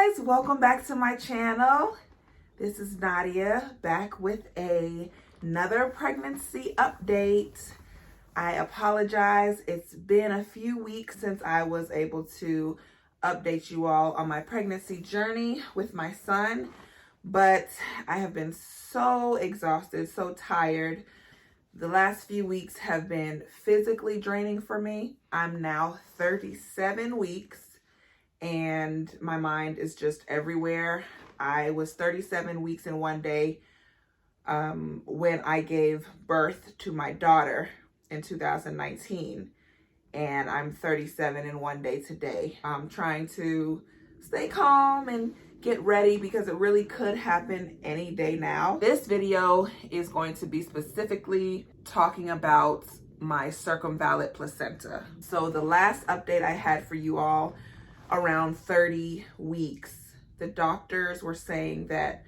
guys, welcome back to my channel. This is Nadia back with another pregnancy update. I apologize, it's been a few weeks since I was able to update you all on my pregnancy journey with my son, but I have been so exhausted, so tired. The last few weeks have been physically draining for me. I'm now 37 weeks and my mind is just everywhere. I was 37 weeks in one day when I gave birth to my daughter in 2019. And I'm 37 in one day today. I'm trying to stay calm and get ready because it really could happen any day now. This video is going to be specifically talking about my circumvallate placenta. So the last update I had for you all, around 30 weeks, the doctors were saying that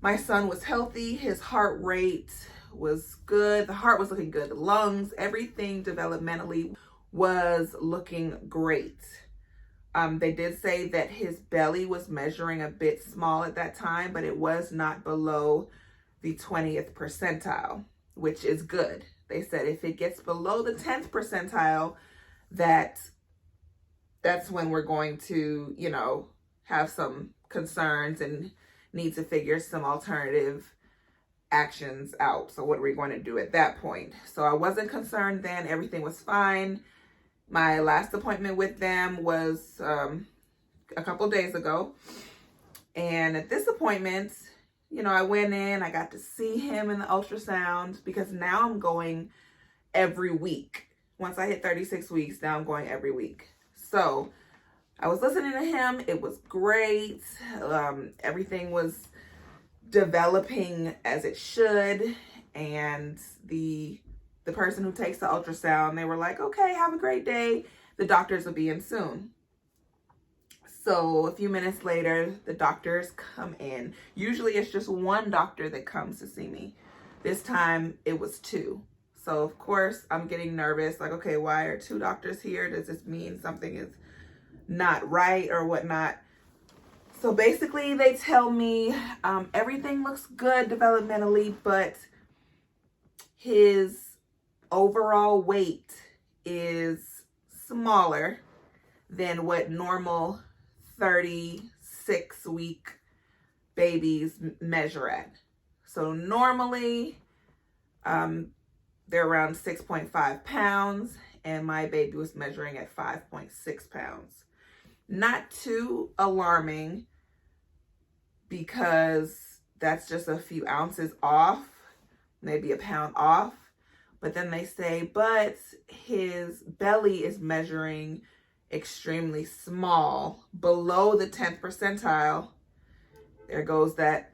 my son was healthy, his heart rate was good, the heart was looking good, the lungs, everything developmentally was looking great. They did say that his belly was measuring a bit small at that time, but it was not below the 20th percentile, which is good. They said if it gets below the 10th percentile, that's when we're going to, have some concerns and need to figure some alternative actions out. So what are we going to do at that point? So I wasn't concerned then. Everything was fine. My last appointment with them was a couple days ago. And at this appointment, I went in, I got to see him in the ultrasound because now I'm going every week. Once I hit 36 weeks, now I'm going every week. So I was listening to him. It was great. Everything was developing as it should. And the person who takes the ultrasound, they were like, okay, have a great day. The doctors will be in soon. So a few minutes later, the doctors come in. Usually it's just one doctor that comes to see me. This time it was two. So of course I'm getting nervous, like, okay, why are two doctors here? Does this mean something is not right or whatnot? So basically they tell me everything looks good developmentally, but his overall weight is smaller than what normal 36-week babies measure at. So normally they're around 6.5 pounds and my baby was measuring at 5.6 pounds. Not too alarming because that's just a few ounces off, maybe a pound off. But then they say, but his belly is measuring extremely small, below the 10th percentile. There goes that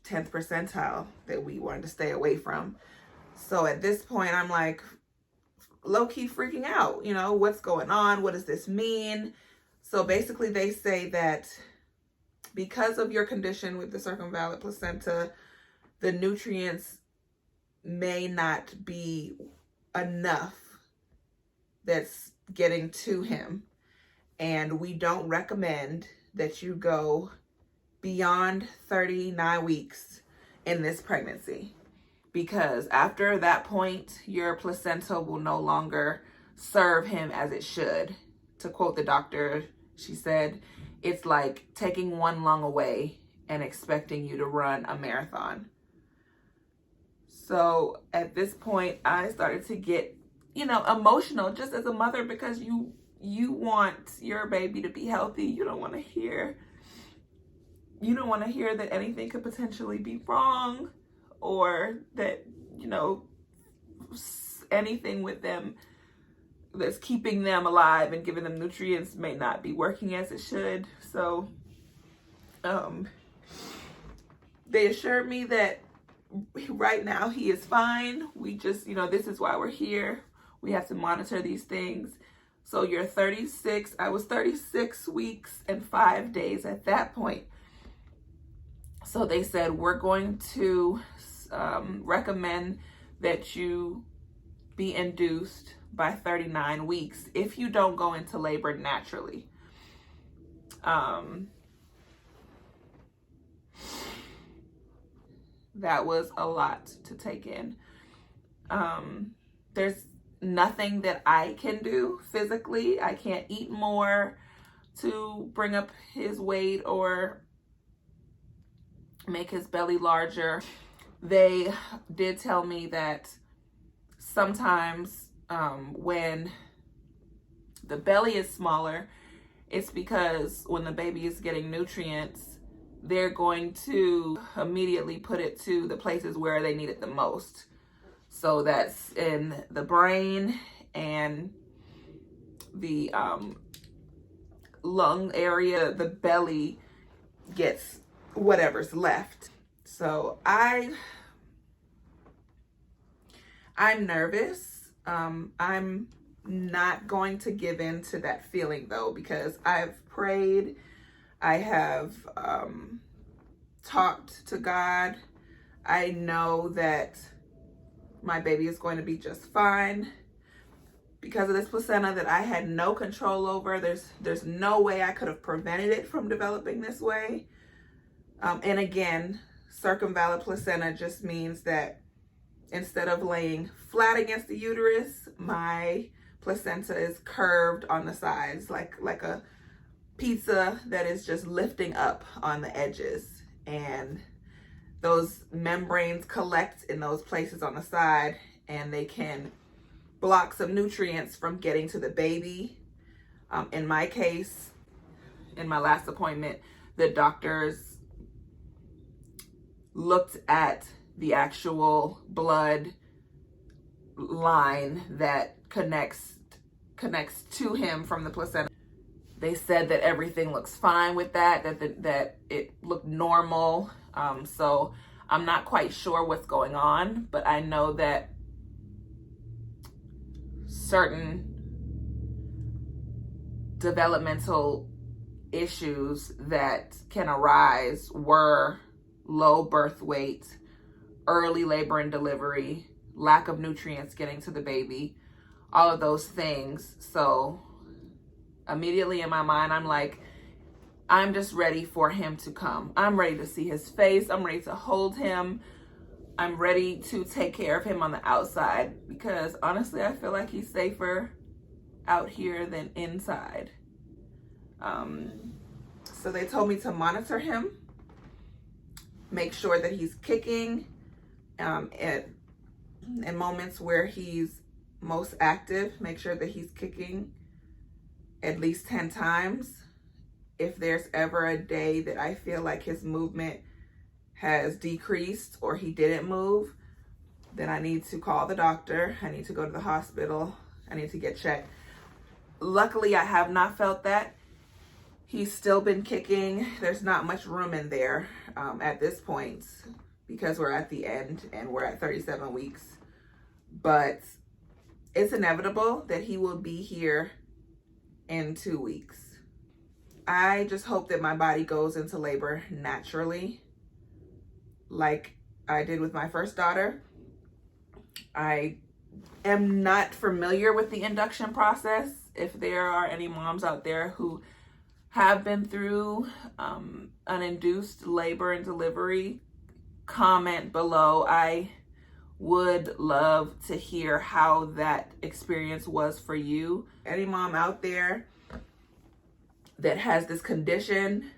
10th percentile that we wanted to stay away from. So at this point, I'm like low-key freaking out. What's going on? What does this mean? So basically they say that because of your condition with the circumvallate placenta, the nutrients may not be enough that's getting to him. And we don't recommend that you go beyond 39 weeks in this pregnancy, because after that point, your placenta will no longer serve him as it should. To quote the doctor, she said, it's like taking one lung away and expecting you to run a marathon. So at this point, I started to get, emotional just as a mother, because you want your baby to be healthy. You don't want to hear that anything could potentially be wrong, or that, anything with them that's keeping them alive and giving them nutrients may not be working as it should. So they assured me that right now he is fine. We just, this is why we're here. We have to monitor these things. So you're 36. I was 36 weeks and 5 days at that point. So they said, we're going to recommend that you be induced by 39 weeks if you don't go into labor naturally. That was a lot to take in. There's nothing that I can do physically. I can't eat more to bring up his weight or make his belly larger. They did tell me that sometimes when the belly is smaller, it's because when the baby is getting nutrients, they're going to immediately put it to the places where they need it the most. So that's in the brain and the lung area. The belly gets whatever's left. So I'm nervous. I'm not going to give in to that feeling though, because I've prayed. I have talked to God. I know that my baby is going to be just fine. Because of this placenta that I had no control over, there's no way I could have prevented it from developing this way. And again, circumvallate placenta just means that instead of laying flat against the uterus, my placenta is curved on the sides like a pizza that is just lifting up on the edges, and those membranes collect in those places on the side, and they can block some nutrients from getting to the baby. In my case, in my last appointment, the doctors looked at the actual blood line that connects to him from the placenta. They said that everything looks fine with that it looked normal. So I'm not quite sure what's going on, but I know that certain developmental issues that can arise were low birth weight, early labor and delivery, lack of nutrients getting to the baby, all of those things. So immediately in my mind, I'm like, I'm just ready for him to come. I'm ready to see his face. I'm ready to hold him. I'm ready to take care of him on the outside, because honestly, I feel like he's safer out here than inside. So they told me to monitor him, make sure that he's kicking in moments where he's most active. Make sure that he's kicking at least 10 times. If there's ever a day that I feel like his movement has decreased or he didn't move, then I need to call the doctor. I need to go to the hospital. I need to get checked. Luckily, I have not felt that. He's still been kicking. There's not much room in there at this point, because we're at the end and we're at 37 weeks. But it's inevitable that he will be here in 2 weeks. I just hope that my body goes into labor naturally, like I did with my first daughter. I am not familiar with the induction process. If there are any moms out there who have been through an induced labor and delivery, comment below. I would love to hear how that experience was for you. Any mom out there that has this condition,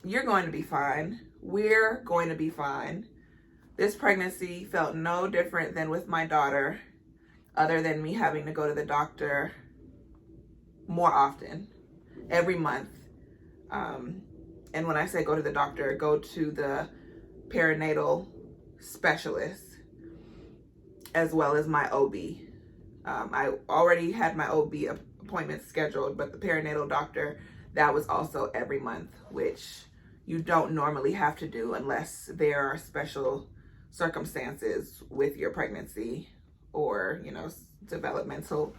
you're going to be fine. We're going to be fine. This pregnancy felt no different than with my daughter, other than me having to go to the doctor more often, every month. And when I say go to the doctor, go to the perinatal specialist as well as my OB. I already had my OB appointment scheduled, but the perinatal doctor, that was also every month, which you don't normally have to do unless there are special circumstances with your pregnancy or, developmental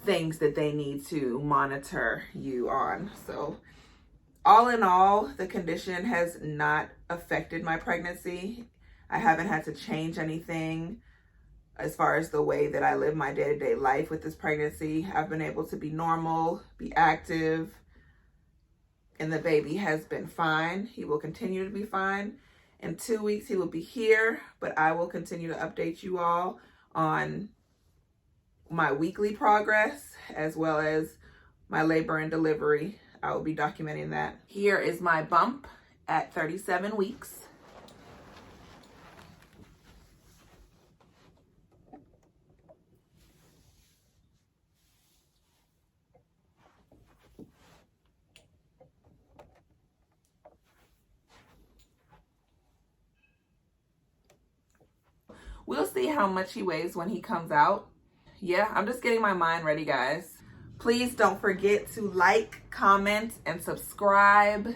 things that they need to monitor you on. So all in all, the condition has not affected my pregnancy. I haven't had to change anything as far as the way that I live my day-to-day life with this pregnancy. I've been able to be normal, be active, and the baby has been fine. He will continue to be fine. In 2 weeks, he will be here, but I will continue to update you all on my weekly progress as well as my labor and delivery. I will be documenting that. Here is my bump at 37 weeks. We'll see how much he weighs when he comes out. Yeah, I'm just getting my mind ready, guys. Please don't forget to like, comment, and subscribe.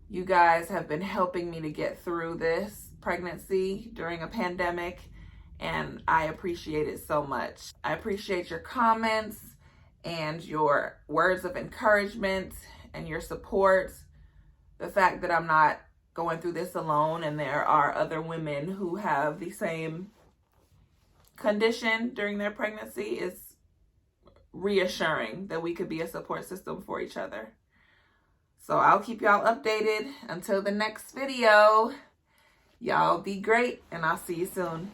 You guys have been helping me to get through this pregnancy during a pandemic, and I appreciate it so much. I appreciate your comments and your words of encouragement and your support. The fact that I'm not going through this alone and there are other women who have the same condition during their pregnancy is reassuring that we could be a support system for each other. So I'll keep y'all updated until the next video. Y'all be great, and I'll see you soon.